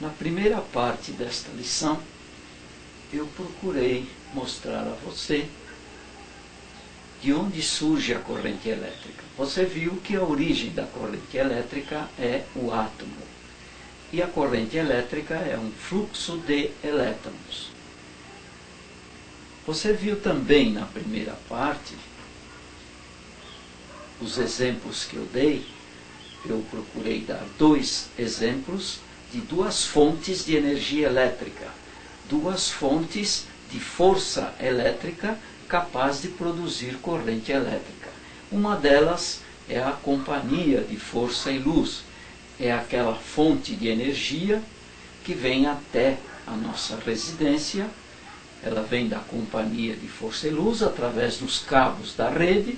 Na primeira parte desta lição, eu procurei mostrar a você de onde surge a corrente elétrica. Você viu que a origem da corrente elétrica é o átomo. E a corrente elétrica é um fluxo de elétrons. Você viu também na primeira parte, os exemplos que eu dei, eu procurei dar dois exemplos de duas fontes de energia elétrica, duas fontes de força elétrica capaz de produzir corrente elétrica. Uma delas é a companhia de força e luz, é aquela fonte de energia que vem até a nossa residência. Ela vem da companhia de força e luz através dos cabos da rede.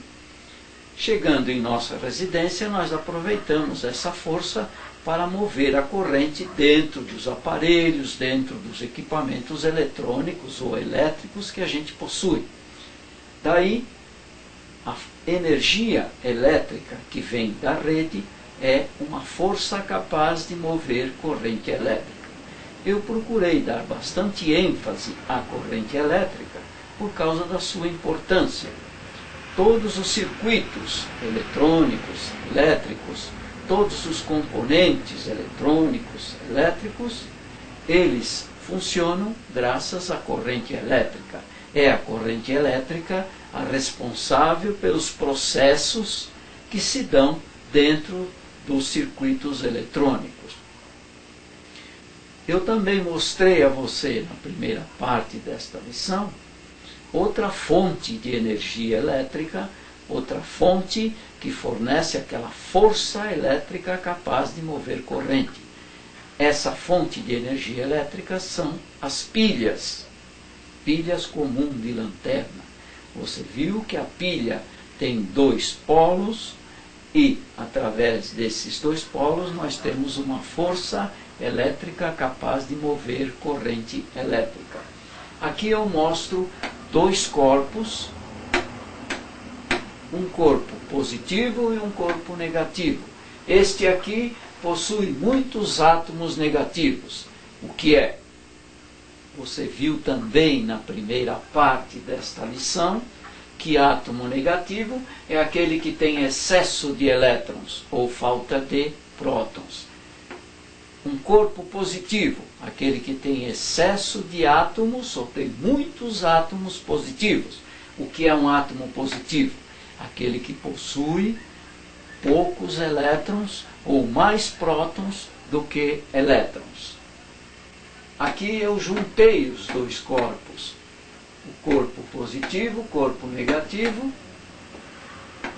Chegando em nossa residência, nós aproveitamos essa força para mover a corrente dentro dos aparelhos, dentro dos equipamentos eletrônicos ou elétricos que a gente possui. Daí, a energia elétrica que vem da rede é uma força capaz de mover corrente elétrica. Eu procurei dar bastante ênfase à corrente elétrica por causa da sua importância. Todos os circuitos eletrônicos, elétricos, todos os componentes eletrônicos, elétricos, eles funcionam graças à corrente elétrica. É a corrente elétrica a responsável pelos processos que se dão dentro dos circuitos eletrônicos. Eu também mostrei a você, na primeira parte desta lição, outra fonte de energia elétrica, outra fonte que fornece aquela força elétrica capaz de mover corrente. Essa fonte de energia elétrica são as pilhas, pilhas comuns de lanterna. Você viu que a pilha tem dois polos e, através desses dois polos, nós temos uma força elétrica capaz de mover corrente elétrica. Aqui eu mostro dois corpos, um corpo positivo e um corpo negativo. Este aqui possui muitos átomos negativos. O que é? Você viu também na primeira parte desta lição que átomo negativo é aquele que tem excesso de elétrons ou falta de prótons. Um corpo positivo, aquele que tem excesso de átomos ou tem muitos átomos positivos. O que é um átomo positivo? Aquele que possui poucos elétrons ou mais prótons do que elétrons. Aqui eu juntei os dois corpos, o corpo positivo, o corpo negativo,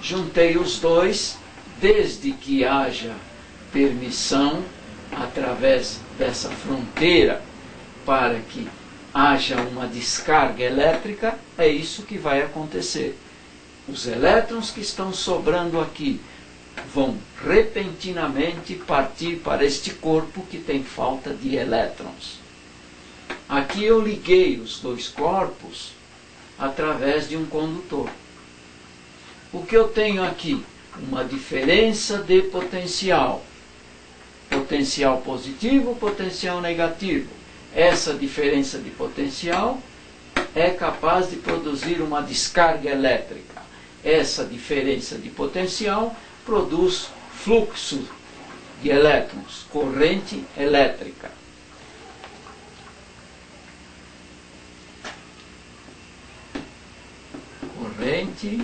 juntei os dois, desde que haja permissão através dessa fronteira para que haja uma descarga elétrica, é isso que vai acontecer. Os elétrons que estão sobrando aqui vão repentinamente partir para este corpo que tem falta de elétrons. Aqui eu liguei os dois corpos através de um condutor. O que eu tenho aqui? Uma diferença de potencial. Potencial positivo, potencial negativo. Essa diferença de potencial é capaz de produzir uma descarga elétrica. Essa diferença de potencial produz fluxo de elétrons, corrente elétrica. Corrente,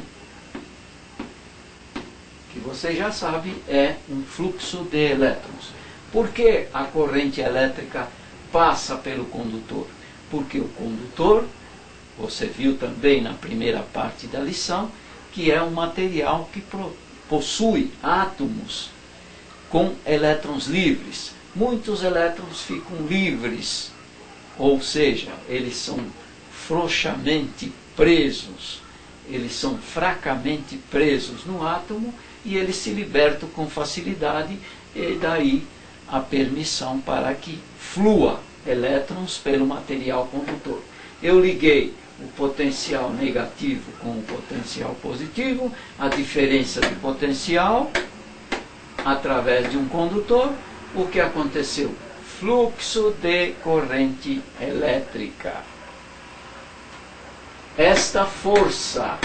que você já sabe, é um fluxo de elétrons. Por que a corrente elétrica passa pelo condutor? Porque o condutor, você viu também na primeira parte da lição, que é um material que possui átomos com elétrons livres. Muitos elétrons ficam livres, ou seja, eles são frouxamente presos, eles são fracamente presos no átomo e eles se libertam com facilidade, e daí a permissão para que flua elétrons pelo material condutor. Eu liguei o potencial negativo com o potencial positivo, a diferença de potencial através de um condutor. O que aconteceu? fluxo de corrente elétrica. Esta força,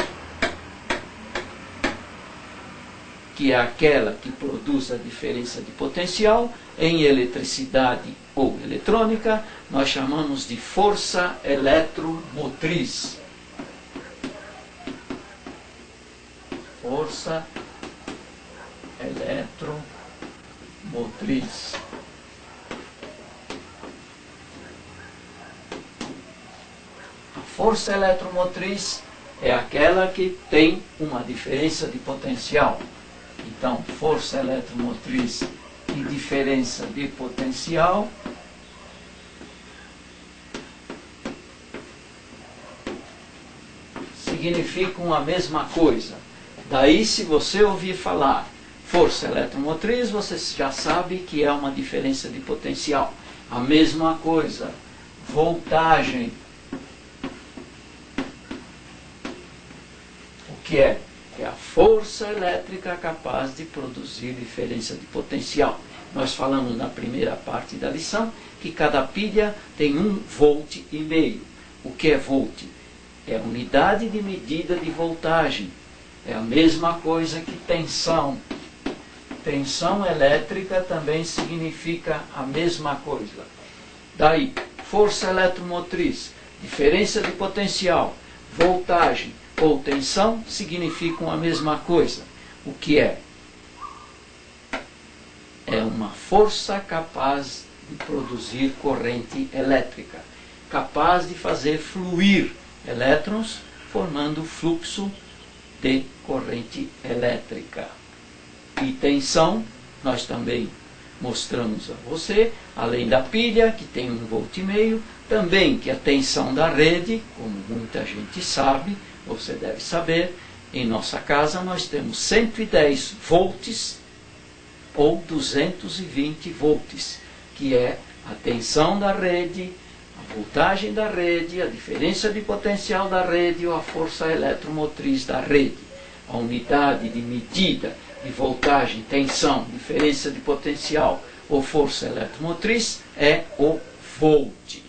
que é aquela que produz a diferença de potencial, em eletricidade ou eletrônica, nós chamamos de força eletromotriz. Força eletromotriz. A força eletromotriz é aquela que tem uma diferença de potencial. Então, força eletromotriz e diferença de potencial significam a mesma coisa. Daí, se você ouvir falar força eletromotriz, você já sabe que é uma diferença de potencial. A mesma coisa, voltagem. O que é? É a força elétrica capaz de produzir diferença de potencial. Nós falamos na primeira parte da lição que cada pilha tem 1,5 volt. O que é volt? É a unidade de medida de voltagem. É a mesma coisa que tensão. Tensão elétrica também significa a mesma coisa. Daí, força eletromotriz, diferença de potencial, voltagem ou tensão significam a mesma coisa. O que é? É uma força capaz de produzir corrente elétrica, capaz de fazer fluir elétrons, formando fluxo de corrente elétrica. E tensão, nós também mostramos a você, além da pilha, que tem 1,5 volt, também que a tensão da rede, como muita gente sabe, você deve saber, em nossa casa nós temos 110 volts ou 220 volts, que é a tensão da rede, a voltagem da rede, a diferença de potencial da rede ou a força eletromotriz da rede. A unidade de medida de voltagem, tensão, diferença de potencial ou força eletromotriz é o volt.